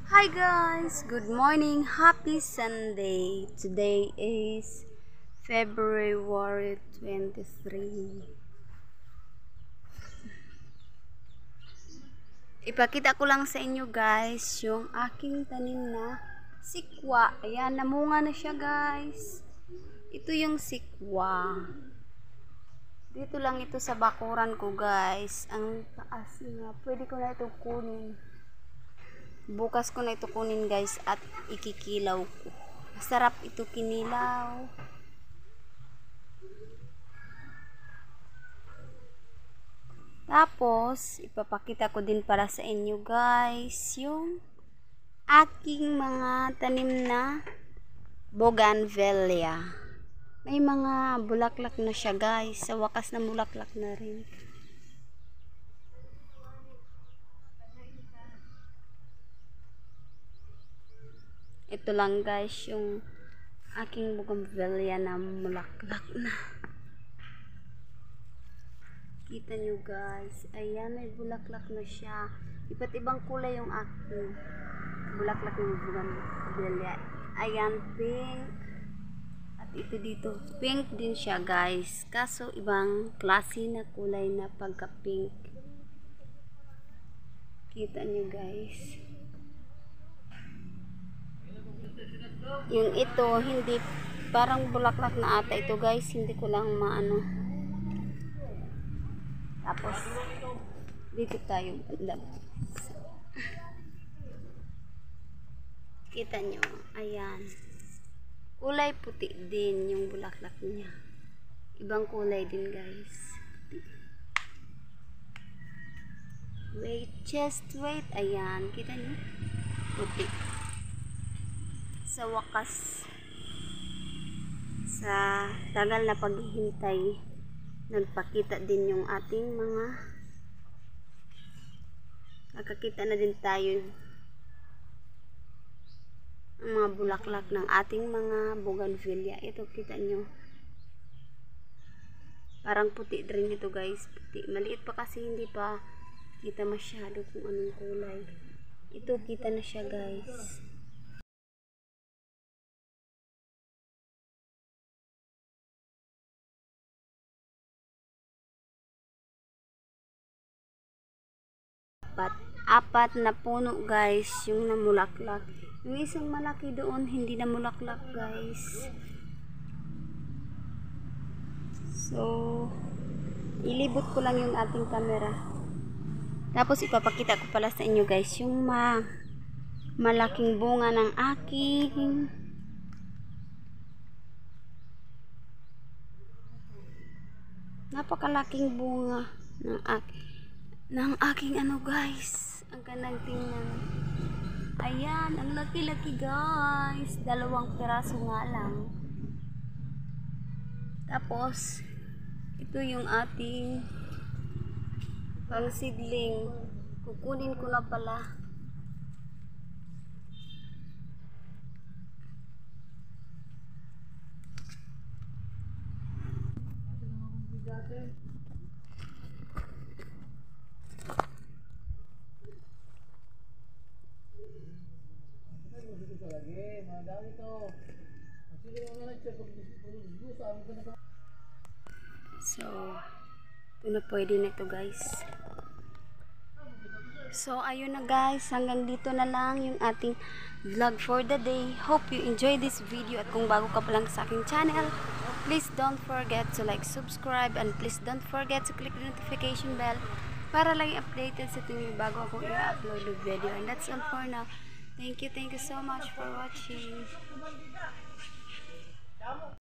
Hi guys, good morning, happy Sunday. Today is February 23. Ipakita ko lang sa inyo guys yung aking tanim na sikwa. Ayan, namunga na siya guys. Ito yung sikwa. Dito lang ito sa bakuran ko guys. Ang taas nga. Pwede ko na ito kunin. Bukas ko na ito kunin guys at ikikilaw ko. Masarap ito kinilaw. Tapos, ipapakita ko din para sa inyo guys yung aking mga tanim na bougainvillea. May mga bulaklak na siya guys. Sa wakas na bulaklak na rin. Ito lang guys yung aking bougainvillea na bulaklak na. Kita nyo guys. Ayan, may bulaklak na siya. Iba't ibang kulay yung aking bulaklak ng bougainvillea. Ayan, pink. At ito dito, pink din siya guys. Kaso ibang klase na kulay na pagka-pink. Kita nyo guys. Yung ito, hindi, parang bulaklak na ata ito guys. Hindi ko lang maano. Tapos, dito tayo. Kita nyo. Ayan. Kulay puti din yung bulaklak niya. Ibang kulay din guys. Wait, just wait. Ayan. Kita nyo? Puti. Sa wakas, sa tagal na paghihintay, nagpakita din yung ating nakakita na din tayo ang mga bulaklak ng ating mga bougainvillea. Ito kita nyo, parang puti rin ito guys, puti. Maliit pa kasi hindi pa kita masyado kung anong kulay. Ito kita na siya guys. Apat na puno guys yung namulaklak. Yung isang malaki doon hindi namulaklak guys. So ilibot ko lang yung ating camera. Tapos ipapakita ko pala sa inyo guys yung malaking bunga ng aking napakalaking bunga ng aking ano guys, ang kanang tingnan. Ayan, ang laki-laki guys, 2 piraso nga lang. Tapos ito yung ating pang seedling, kukunin ko na pala. So, ito na pwede na ito guys. So, ayun na guys. Hanggang dito na lang yung ating vlog for the day. Hope you enjoy this video. At kung bago ka pa lang sa aking channel, please don't forget to like, subscribe, and please don't forget to click the notification bell para lang updated sa tuwing bago akong i-upload ng video. And that's all for now. Thank you so much for watching.